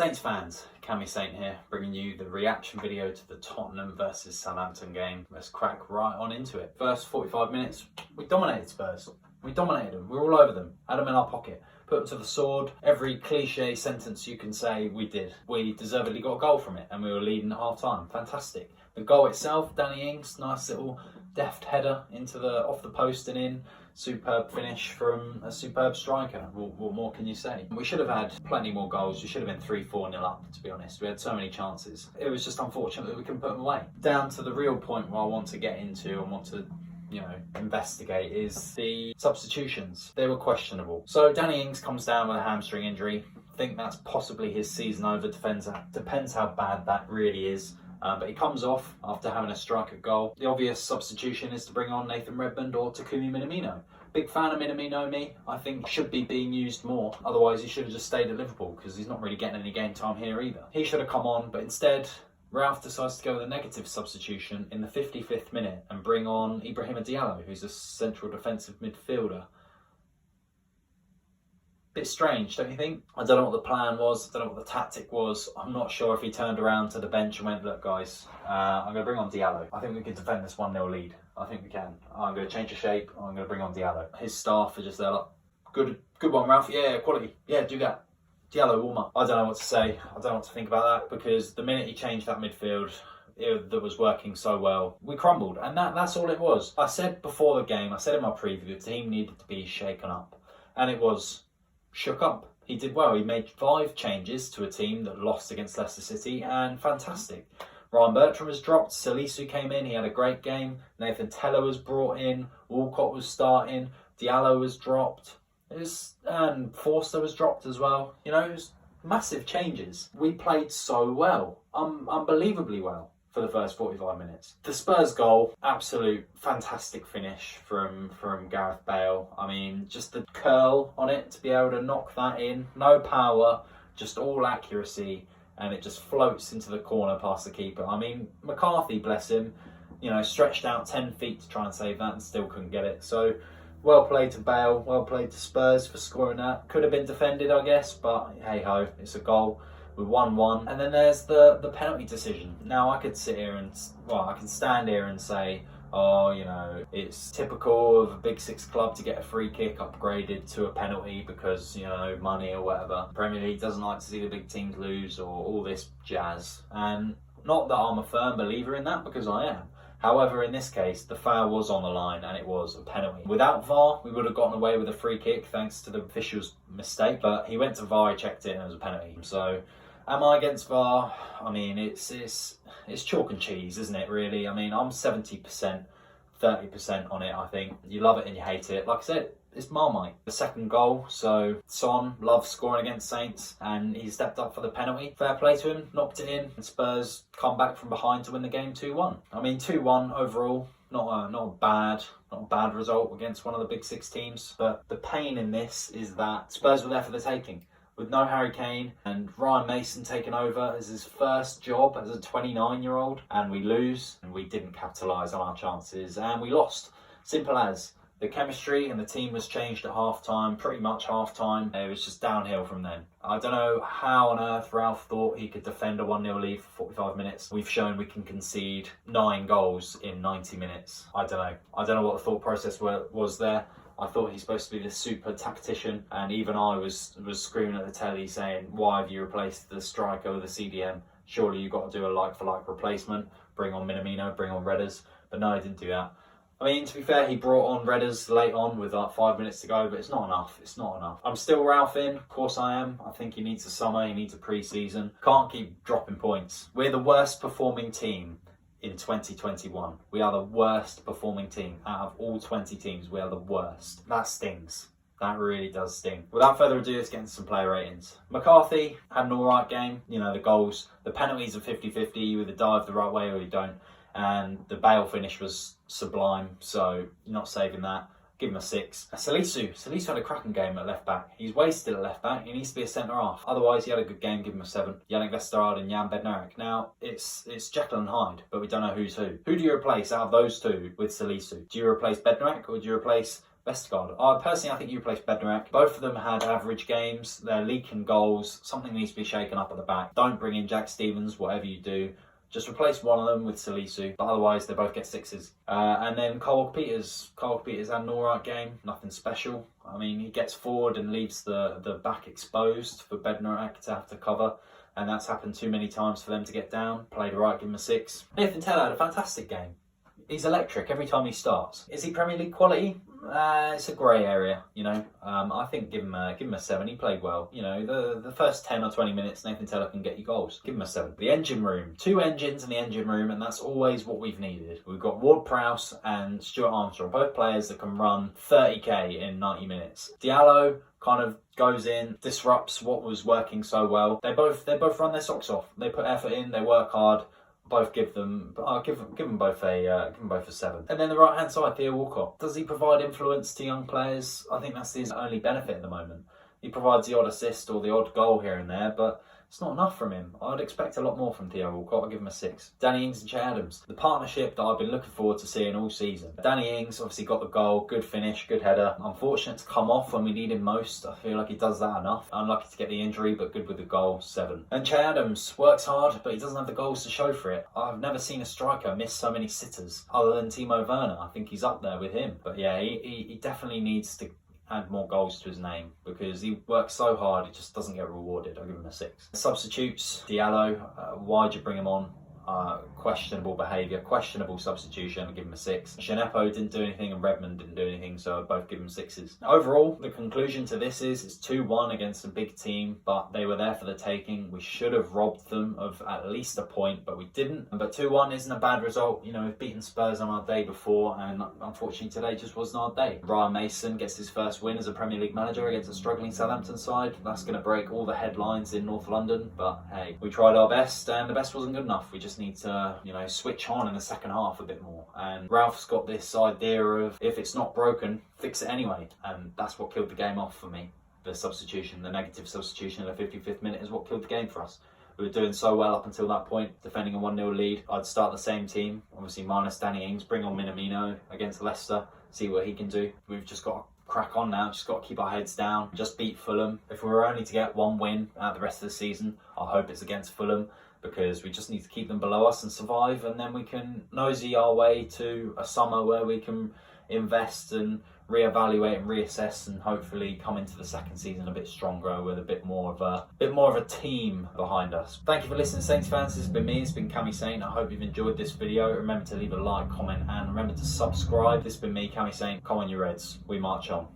Saints fans, Cammy Saint here, bringing you the reaction video to the Tottenham versus Southampton game. Let's crack right on into it. First 45 minutes, we dominated Spurs. We dominated them. We were all over them. Had them in our pocket. Put them to the sword. Every cliche sentence you can say, we did. We deservedly got a goal from it, and we were leading at half time. Fantastic. The goal itself, Danny Ings, nice little deft header into the off the post and in. Superb finish from a superb striker. What more can you say? We should have had plenty more goals. We should have been 3-4-0 up, to be honest. We had so many chances. It was just unfortunate that we couldn't put them away. Down to the real point where I want to get into and want to investigate is the substitutions. They were questionable. So Danny Ings comes down with a hamstring injury. I think that's possibly his season over. Depends how bad that really is. But he comes off after having a striker goal. The obvious substitution is to bring on Nathan Redmond or Takumi Minamino. Big fan of Minamino, me. I think should be being used more. Otherwise, he should have just stayed at Liverpool because he's not really getting any game time here either. He should have come on, but instead, Ralph decides to go with a negative substitution in the 55th minute and bring on Ibrahima Diallo, who's a central defensive midfielder. Bit strange, don't you think? I don't know what the plan was, I don't know what the tactic was. I'm not sure if he turned around to the bench and went, look guys, I'm going to bring on Diallo. I think we can defend this 1-0 lead. I think we can. I'm going to change the shape, I'm going to bring on Diallo. His staff are just there like, good one Ralph, yeah, quality, yeah, do that. Diallo, warm up. I don't know what to say, I don't know what to think about that, because the minute he changed that midfield, that was working so well, we crumbled, and that's all it was. I said before the game, I said in my preview, the team needed to be shaken up, and it was shook up. He did well. He made 5 changes to a team that lost against Leicester City, and fantastic. Ryan Bertrand was dropped, Salisu came in, he had a great game, Nathan Teller was brought in, Walcott was starting, Diallo was dropped, and Forster was dropped as well. You know, it was massive changes. We played so well, unbelievably well, for the first 45 minutes. The Spurs goal, absolute fantastic finish from Gareth Bale. I mean, just the curl on it to be able to knock that in. No power, just all accuracy, and it just floats into the corner past the keeper. I mean, McCarthy, bless him, stretched out 10 feet to try and save that and still couldn't get it. So, well played to Bale, well played to Spurs for scoring that. Could have been defended, I guess, but hey-ho, it's a goal. With 1-1, and then there's the penalty decision. Now I could sit here and, I can stand here and say, it's typical of a Big Six club to get a free kick upgraded to a penalty because, money or whatever. Premier League doesn't like to see the big teams lose or all this jazz. And not that I'm a firm believer in that, because I am. However, in this case, the foul was on the line and it was a penalty. Without VAR, we would have gotten away with a free kick thanks to the official's mistake, but he went to VAR, he checked it, and it was a penalty. So, am I against VAR? I mean, it's chalk and cheese, isn't it, really? I mean, I'm 70%, 30% on it, I think. You love it and you hate it. Like I said, it's Marmite. The second goal, so Son loves scoring against Saints, and he stepped up for the penalty. Fair play to him, knocked it in, and Spurs come back from behind to win the game 2-1. I mean, 2-1 overall, not a bad result against one of the Big Six teams, but the pain in this is that Spurs were there for the taking. With no Harry Kane and Ryan Mason taking over as his first job as a 29-year-old, and we lose, and we didn't capitalise on our chances, and we lost. Simple as. The chemistry and the team was changed at half-time, pretty much half-time. It was just downhill from then. I don't know how on earth Ralph thought he could defend a 1-0 lead for 45 minutes. We've shown we can concede 9 goals in 90 minutes. I don't know. I don't know what the thought process was there. I thought he's supposed to be this super tactician, and even I was screaming at the telly saying, why have you replaced the striker with a CDM? Surely you've got to do a like-for-like replacement. Bring on Minamino, bring on Redders. But no, he didn't do that. I mean, to be fair, he brought on Redders late on with like 5 minutes to go, but it's not enough. It's not enough. I'm still Ralph in. Of course I am. I think he needs a summer. He needs a pre-season. Can't keep dropping points. We're the worst performing team in 2021. We are the worst performing team. Out of all 20 teams, we are the worst. That stings. That really does sting. Without further ado, let's get into some player ratings. McCarthy had an alright game. The goals. The penalties are 50-50. You either dive the right way or you don't. And the Bale finish was sublime, so you're not saving that. Give him a 6. Salisu had a cracking game at left back. He's wasted at left back. He needs to be a centre half. Otherwise, he had a good game. Give him a 7. Yannick Vestergaard and Jan Bednarek. Now it's Jekyll and Hyde, but we don't know who's who. Who do you replace out of those two with Salisu? Do you replace Bednarek or do you replace Vestergaard. Personally, I think you replace Bednarek. Both of them had average games. They're leaking goals. Something needs to be shaken up at the back. Don't bring in Jack Stevens, whatever you do. Just replace one of them with Salisu, but otherwise they both get 6s. And then Cole Peters. Cole Peters had an alright game, nothing special. I mean, he gets forward and leaves the back exposed for Bednarek to have to cover, and that's happened too many times for them to get down. Played alright, give him a 6. Nathan Tella had a fantastic game. He's electric every time he starts. Is he Premier League quality? It's a grey area, you know. I think give him a 7. He played well. You know, the first 10 or 20 minutes, Nathan Tella can get you goals. Give him a 7. The engine room. 2 engines in the engine room, and that's always what we've needed. We've got Ward-Prowse and Stuart Armstrong, both players that can run 30k in 90 minutes. Diallo kind of goes in, disrupts what was working so well. They both run their socks off. They put effort in, they work hard. Both give them both a 7. And then the right hand side, Theo Walcott. Does he provide influence to young players? I think that's his only benefit at the moment. He provides the odd assist or the odd goal here and there, but it's not enough from him. I'd expect a lot more from Theo Walcott. I'll give him a 6. Danny Ings and Che Adams. The partnership that I've been looking forward to seeing all season. Danny Ings obviously got the goal, good finish, good header. Unfortunate to come off when we need him most. I feel like he does that enough. Unlucky to get the injury, but good with the goal, 7. And Che Adams works hard, but he doesn't have the goals to show for it. I've never seen a striker miss so many sitters other than Timo Werner. I think he's up there with him. But yeah, he definitely needs to add more goals to his name because he works so hard, he just doesn't get rewarded. I'll give him a 6. Substitutes, Diallo, why'd you bring him on? Questionable behaviour, questionable substitution, I'll give him a 6. Shanepo didn't do anything and Redmond didn't do anything, so I both give him 6s. Overall, the conclusion to this is it's 2-1 against a big team, but they were there for the taking. We should have robbed them of at least a point, but we didn't. But 2-1 isn't a bad result. You know, we've beaten Spurs on our day before, and unfortunately today just wasn't our day. Ryan Mason gets his first win as a Premier League manager against a struggling Southampton side. That's going to break all the headlines in North London, but hey, we tried our best, and the best wasn't good enough. We just need to, you know, switch on in the second half a bit more. And Ralph's got this idea of if it's not broken, fix it anyway. And that's what killed the game off for me. The substitution, the negative substitution in the 55th minute is what killed the game for us. We were doing so well up until that point, defending a 1-0 lead. I'd start the same team, obviously minus Danny Ings, bring on Minamino against Leicester, see what he can do. We've just got to crack on now, just got to keep our heads down, just beat Fulham. If we were only to get 1 win out the rest of the season, I hope it's against Fulham, because we just need to keep them below us and survive, and then we can nosy our way to a summer where we can invest and reevaluate and reassess, and hopefully come into the second season a bit stronger with a bit more of a team behind us. Thank you for listening, Saints fans. This has been me, it's been Cammy Saint. I hope you've enjoyed this video. Remember to leave a like, comment, and remember to subscribe. This has been me, Cammy Saint. Come on, you Reds, we march on.